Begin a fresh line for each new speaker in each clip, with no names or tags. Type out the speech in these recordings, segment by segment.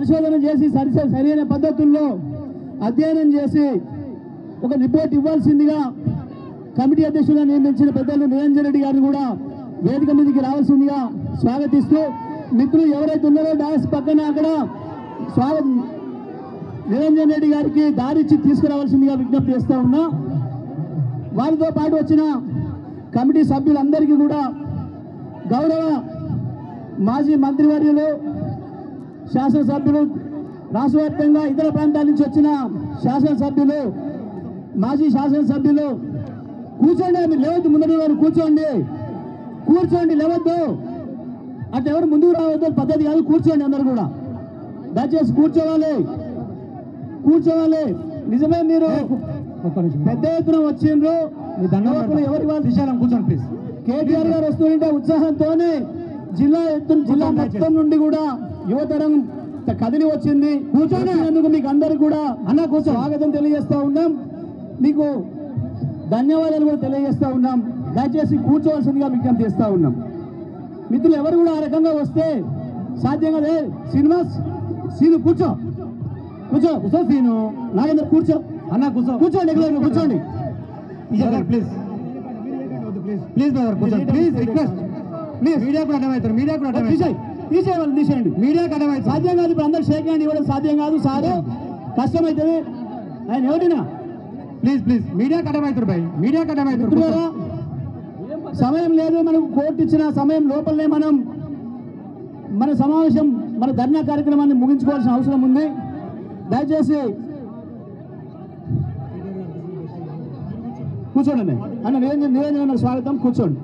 పరిశోధన చేసి సరైన పద్ధతుల్లో అధ్యయనం చేసి ఒక రిపోర్ట్ ఇవ్వాల్సిందిగా కమిటీ అధ్యక్షుడిగా నియమించిన పెద్దలు నిరంజన్ రెడ్డి గారిని కూడా వేదిక మీదకి రావాల్సిందిగా స్వాగతిస్తూ, మిత్రులు ఎవరైతే ఉన్నారో డాస్ పక్కన అక్కడ నిరంజన్ రెడ్డి గారికి దారిచ్చి తీసుకురావాల్సిందిగా విజ్ఞప్తి చేస్తూ ఉన్నా. వారితో పాటు వచ్చిన కమిటీ సభ్యులందరికీ కూడా గౌరవ మాజీ మంత్రివర్యులు, శాసనసభ్యులు, రాష్ట్ర వ్యాప్తంగా ఇతర ప్రాంతాల నుంచి వచ్చిన శాసనసభ్యులు, మాజీ శాసనసభ్యులు కూర్చోండి. మీరు లేవద్దు, ముందు వారు కూర్చోండి, లేవద్దు. అట్లా ఎవరు ముందుకు రావద్దు, పద్ధతి కాదు. కూర్చోండి, అందరు కూడా దయచేసి కూర్చోవాలి. నిజమే, మీరు పెద్ద ఎత్తున వచ్చిండ్రు. ఎవరి వాళ్ళు కూర్చోండి ప్లీజ్. కేటీఆర్ గారు వస్తుంటే ఉత్సాహంతోనే జిల్లా మొత్తం నుండి కూడా యువతరం కదిలి వచ్చింది. కూర్చోనేందుకు మీకు అందరికి కూడా స్వాగతం తెలియజేస్తా ఉన్నాం, మీకు ధన్యవాదాలు కూడా తెలియజేస్తా ఉన్నాం. దయచేసి కూర్చోవలసిందిగా విజ్ఞప్తి చేస్తా ఉన్నాం. మిత్రులు ఎవరు కూడా ఆ రకంగా వస్తే సాధ్యం కదే. శ్రీనివాస్, సీను కూర్చో. సీను, నాగేంద్ర కూర్చో. అన్న కూర్చోండి, కూర్చోండి ప్లీజ్. Request please. మీడియాకు అడ్డమవుతారు, తీసేయండి. మీడియాకు అడ్డమవుతుంది, సాధ్యం కాదు. ఇప్పుడు అందరు షేక్ హ్యాండ్ ఇవ్వడం సాధ్యం కాదు సార్, కష్టమవుతుంది. ఆయన ఎవరినా ప్లీజ్ మీడియాకు అడ్డమవుతారు భయ్, మీడియాకు అడ్డమవుతారు. సమయం లేదు మనకు. కోర్టు ఇచ్చిన సమయం లోపలనే మన సమావేశం, మన ధర్నా కార్యక్రమాన్ని ముగించుకోవాల్సిన అవసరం ఉంది. దయచేసి కూర్చోండి అన్న. నిరంజన్ స్వాగతం, కూర్చోండి.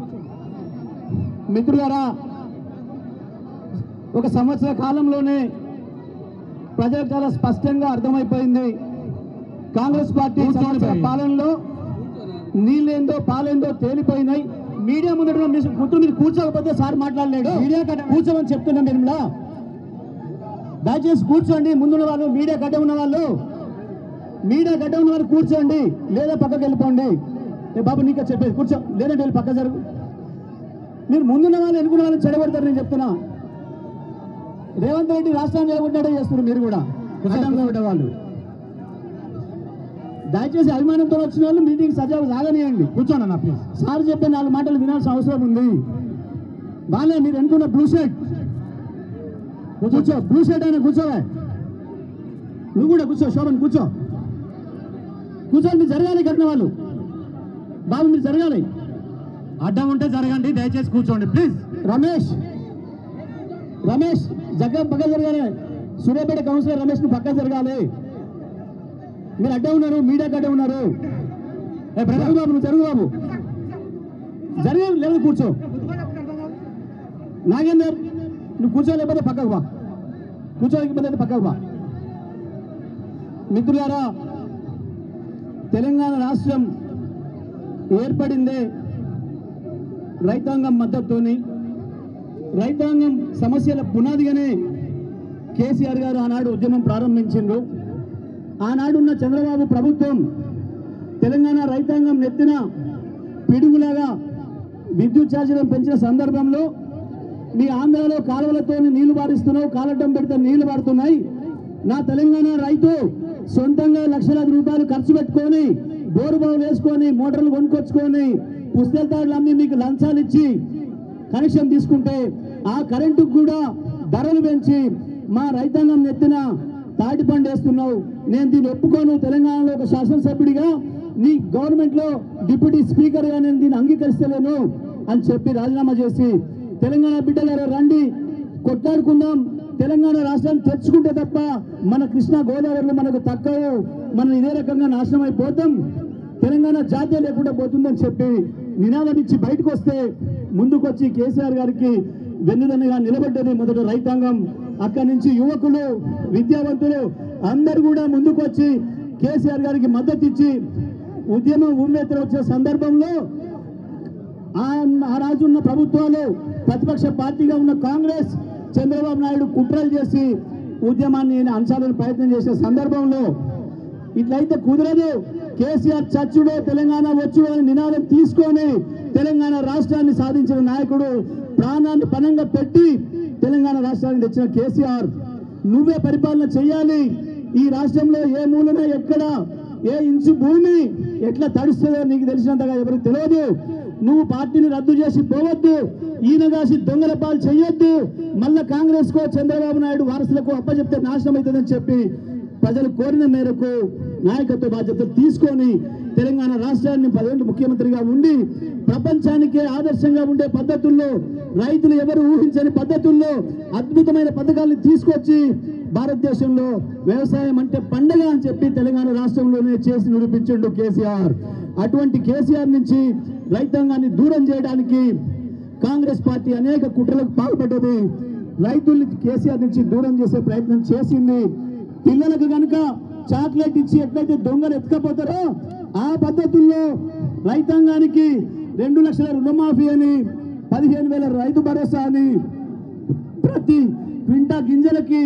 మిత్రులారా, ఒక సంవత్సర కాలంలోనే ప్రజలకు చాలా స్పష్టంగా అర్థమైపోయింది, కాంగ్రెస్ పార్టీ సంవత్సర పాలనలో నీళ్ళేందో పాలేందో తేలిపోయినాయి. మీడియా ముందు మీరు కూర్చోకపోతే సార్ మాట్లాడలేడు. మీడియా కూర్చోమని చెప్తున్నాం నిర్మలా. దయచేసి కూర్చోండి. ముందున్న వాళ్ళు, మీడియా గడ్డ ఉన్న వాళ్ళు కూర్చోండి, లేదా పక్కకి వెళ్ళిపోండి. బాబు నీకే చెప్పేది, కూర్చో. లేదంటే వెళ్ళి పక్క జరుగు. మీరు ముందున్న వాళ్ళు ఎన్నుకున్న వాళ్ళని చెడగొడతారు. నేను చెప్తున్నా, రేవంత్ రెడ్డి రాష్ట్రాన్ని నిలబడ్డాడే చేస్తున్నారు. మీరు కూడా వాళ్ళు దయచేసి అభిమానంతో వచ్చిన వాళ్ళు మీటింగ్ సజావు సాగనియండి. కూర్చోండి అన్న ప్లీజ్. సార్ చెప్పే 4 మాటలు వినాల్సిన అవసరం ఉంది. వాళ్ళే మీరు ఎన్నుకున్న బ్లూ షర్ట్ కూర్చో. బ్లూ షర్ట్ అయినా కూర్చోవే. నువ్వు కూడా కూర్చో. శోభన్ కూర్చోండి. మీరు జరగాలి. కట్టిన వాళ్ళు బాబు మీరు జరగాలి. అడ్డం ఉంటే జరగండి, దయచేసి కూర్చోండి ప్లీజ్. రమేష్ పక్క జరగాలి. సూర్యాపేట కౌన్సిలర్ రమేష్ ను పక్క జరగాలి. మీరు అడ్డే ఉన్నారు, మీడియాకి అడ్డే ఉన్నారు. జరుగు బాబు, నువ్వు జరుగు బాబు. జరగదు లేదు, కూర్చో. నాగేందర్ నువ్వు కూర్చోలేకపోతే పక్కకు బా. కూర్చోలేకపోతే పక్కకు బా. మిత్రులారా, తెలంగాణ రాష్ట్రం ఏర్పడిందే రైతాంగం మద్దతుతోని. రైతాంగం సమస్యల పునాదిగానే కేసీఆర్ గారు ఆనాడు ఉద్యమం ప్రారంభించిండ్రు. ఆనాడున్న చంద్రబాబు ప్రభుత్వం తెలంగాణ రైతాంగం నెత్తిన పిడుగులాగా విద్యుత్ ఛార్జీలను పెంచిన సందర్భంలో మీ ఆంధ్రాలో కాలువలతో నీళ్లు పారిస్తున్నావు, కాలటం పెడితే నీళ్లు పారుతున్నాయి. నా తెలంగాణ రైతు సొంతంగా లక్షలాది రూపాయలు ఖర్చు పెట్టుకొని బోరు బావులు వేసుకొని మోటార్లు కొనుక్కొచ్చుకొని పుస్తల తాడులు అమ్మి మీకు లంచాలు ఇచ్చి కనెక్షన్ తీసుకుంటే ఆ కరెంటుకు కూడా ధరలు పెంచి మా రైతాంగం నెత్తిన తాటి పండు వేస్తున్నావు. నేను దీన్ని ఒప్పుకోను. తెలంగాణలో ఒక శాసనసభ్యుడిగా నీ గవర్నమెంట్లో డిప్యూటీ స్పీకర్గా నేను దీన్ని అంగీకరిస్తలేను అని చెప్పి రాజీనామా చేసి, తెలంగాణ బిడ్డలారా రండి కొట్లాడుకుందాం, తెలంగాణ రాష్ట్రాన్ని తెచ్చుకుంటే తప్ప మన కృష్ణా గోదావరిలో మనకు తక్కువ, మనం ఇదే రకంగా నాశనం అయిపోతాం, తెలంగాణ జాతీయ లేకుండా పోతుందని చెప్పి నినాదం ఇచ్చి బయటకు వస్తే ముందుకొచ్చి కేసీఆర్ గారికి వెన్నుదన్నుగా నిలబడ్డది మొదట రైతాంగం. అక్కడి నుంచి యువకులు, విద్యావంతులు అందరూ కూడా ముందుకొచ్చి కేసీఆర్ గారికి మద్దతు ఇచ్చి ఉద్యమం ఊర్లెత్తర వచ్చే సందర్భంలో ఆ రాజు ఉన్న ప్రభుత్వాలు, ప్రతిపక్ష పార్టీగా ఉన్న కాంగ్రెస్, చంద్రబాబు నాయుడు కుట్రలు చేసి ఉద్యమాన్ని అంశాలను ప్రయత్నం చేసే సందర్భంలో ఇట్లయితే కుదరదు, కేసీఆర్ చచ్చుడో తెలంగాణ వచ్చుడో అని నినాదం తీసుకొని తెలంగాణ రాష్ట్రాన్ని సాధించిన నాయకుడు, ప్రాణాన్ని పణంగా పెట్టి తెలంగాణ రాష్ట్రాన్ని తెచ్చిన కేసీఆర్ నువ్వే పరిపాలన చేయాలి. ఈ రాష్ట్రంలో ఏ మూలన ఎక్కడ ఏ ఇంచు భూమి ఎట్లా తడుస్తుందో నీకు తెలిసినంతగా ఎవరికి తెలియదు. నువ్వు పార్టీని రద్దు చేసి పోవద్దు, ఈయనగాసి దొంగల పాలు చేయొద్దు, మళ్ళా కాంగ్రెస్ కో చంద్రబాబు నాయుడు వారసులకు అప్పచెప్తే నాశనం అవుతుందని చెప్పి ప్రజలు కోరిన మేరకు నాయకత్వ బాధ్యతలు తీసుకొని తెలంగాణ రాష్ట్రాన్ని 10 ఏళ్లు ముఖ్యమంత్రిగా ఉండి ప్రపంచానికే ఆదర్శంగా ఉండే పద్ధతుల్లో, రైతులు ఎవరు ఊహించని పద్ధతుల్లో అద్భుతమైన పథకాలను తీసుకొచ్చి భారతదేశంలో వ్యవసాయం అంటే పండగ అని చెప్పి తెలంగాణ రాష్ట్రంలోనే చేసి నిరూపించిండు కేసీఆర్. అటువంటి కేసీఆర్ నుంచి రైతాంగాన్ని దూరం చేయడానికి కాంగ్రెస్ పార్టీ అనేక కుట్రలకు పాల్పడ్డది. రైతుల్ని కేసీఆర్ నుంచి దూరం చేసే ప్రయత్నం చేసింది. పిల్లలకు కనుక చాక్లెట్ ఇచ్చి ఎట్లయితే దొంగలు ఎత్తుకపోతారో ఆ పద్ధతుల్లో రైతాంగానికి 2 లక్షల రుణమాఫీ అని, 15,000 రైతు భరోసా అని, ప్రతి క్వింటా గింజలకి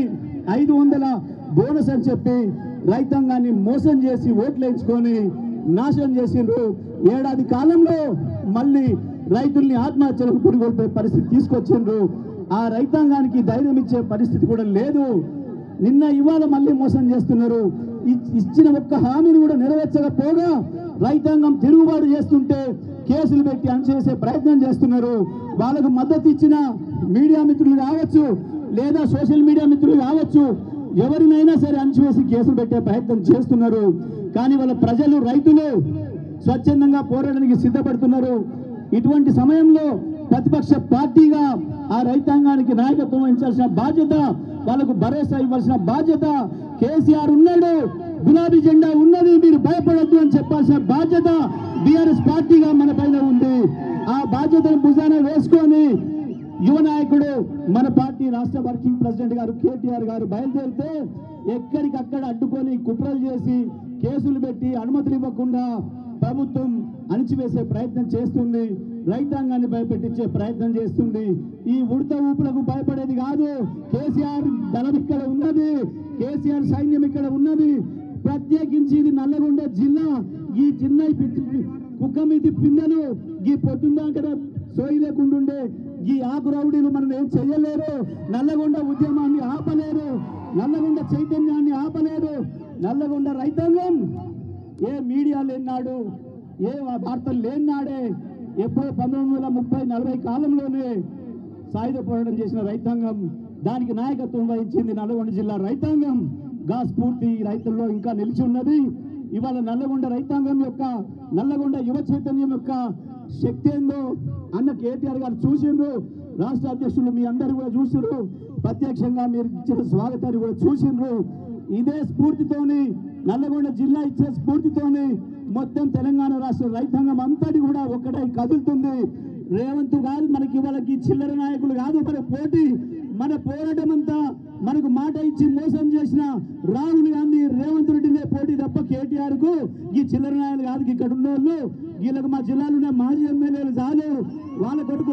500 బోనస్ అని చెప్పి రైతాంగాన్ని మోసం చేసి ఓట్లు వేయించుకొని నాశనం చేసిండ్రు. ఏడాది కాలంలో మళ్ళీ రైతుల్ని ఆత్మహత్యలకు పురిగొల్పే పరిస్థితి తీసుకొచ్చిండ్రు. ఆ రైతాంగానికి ధైర్యం ఇచ్చే పరిస్థితి కూడా లేదు. నిన్న ఇవాళ మళ్ళీ మోసం చేస్తున్నారు. ఇచ్చిన ఒక్క హామీని కూడా నెరవేర్చకపోగా రైతాంగం తిరుగుబాటు చేస్తుంటే కేసులు పెట్టి అణచివేసే ప్రయత్నం చేస్తున్నారు. వాళ్ళకు మద్దతు ఇచ్చిన మీడియా మిత్రులు కావచ్చు, లేదా సోషల్ మీడియా మిత్రులు కావచ్చు, ఎవరినైనా సరే అణచివేసి కేసులు పెట్టే ప్రయత్నం చేస్తున్నారు. కానీ వాళ్ళ ప్రజలు, రైతులు స్వచ్ఛందంగా పోరాటానికి సిద్ధపడుతున్నారు. ఇటువంటి సమయంలో ప్రతిపక్ష పార్టీగా ఆ రైతాంగానికి నాయకత్వం వహించాల్సిన బాధ్యత, వాళ్ళకు భరోసా ఇవ్వాల్సిన బాధ్యత కేసీఆర్ ఉన్నాడు, గులాబీ జెండా ఉన్నది, మీరు భయపడద్దు అని చెప్పాల్సిన బాధ్యత బీఆర్ఎస్ పార్టీగా మన పైన ఉంది. ఆ బాధ్యతను భుజాన వేసుకొని యువ నాయకుడు మన పార్టీ రాష్ట్ర వర్కింగ్ ప్రెసిడెంట్ గారు కేటీఆర్ గారు బయలుదేరితే ఎక్కడికక్కడ అడ్డుకొని కుట్రలు చేసి కేసులు పెట్టి అనుమతులు ఇవ్వకుండా ప్రభుత్వం అణిచివేసే ప్రయత్నం చేస్తుంది. రైతాంగాన్ని భయపెట్టించే ప్రయత్నం చేస్తుంది. ఈ ఉడత ఊపులకు భయపడేది కాదు. కేసీఆర్ దళం ఇక్కడ ఉన్నది, కేసీఆర్ సైన్యం ఇక్కడ ఉన్నది. ప్రత్యేకించి ఇది నల్లగొండ జిల్లా. ఈ చిన్న కుక్క మీది పిన్నలు ఈ పొద్దుందాక సోయి లేకుంటుండే ఈ ఆకు రౌడీలు మనం ఏం చెయ్యలేరు. నల్లగొండ ఉద్యమాన్ని ఆపలేరు, నల్లగొండ చైతన్యాన్ని ఆపలేరు. నల్లగొండ రైతాంగం ఏ మీడియా లేనాడు, ఏ వార్తలు లేనాడే, ఎప్పుడో 1930-40 కాలంలోనే సాయుధ పోరాటం చేసిన రైతాంగం, దానికి నాయకత్వం వహించింది నల్లగొండ జిల్లా రైతాంగం. గా స్ఫూర్తి రైతుల్లో ఇంకా నిలిచి ఉన్నది. ఇవాళ నల్లగొండ రైతాంగం యొక్క, నల్లగొండ యువ చైతన్యం యొక్క శక్తి ఏందో అన్న కేటీఆర్ గారు చూసిండ్రు. రాష్ట్ర అధ్యక్షులు మీ అందరూ కూడా చూసిండ్రు. ప్రత్యక్షంగా మీరు ఇచ్చిన స్వాగతాన్ని కూడా చూసిండ్రు. ఇదే స్ఫూర్తితోని, నల్లగొండ జిల్లా ఇచ్చే స్ఫూర్తితోని మొత్తం తెలంగాణ రాష్ట్ర రైతాంగం అంతటి కూడా ఒక్కటై కదులుతుంది. రేవంత్ కాదు మనకి, వాళ్ళకి చిల్లర నాయకులు కాదు మన పోటీ. మన పోరాటం అంతా మనకు మాట ఇచ్చి మోసం చేసిన రాహుల్ గాంధీ, రేవంత్ రెడ్డినే పోటీ తప్ప కేటీఆర్ కు ఈ చిల్లర నాయకులు కాదు. ఇక్కడ ఉన్న వాళ్ళు, వీళ్ళకి మా జిల్లాలో ఉన్న మాజీ ఎమ్మెల్యేలు చాలు, వాళ్ళ కొడుకు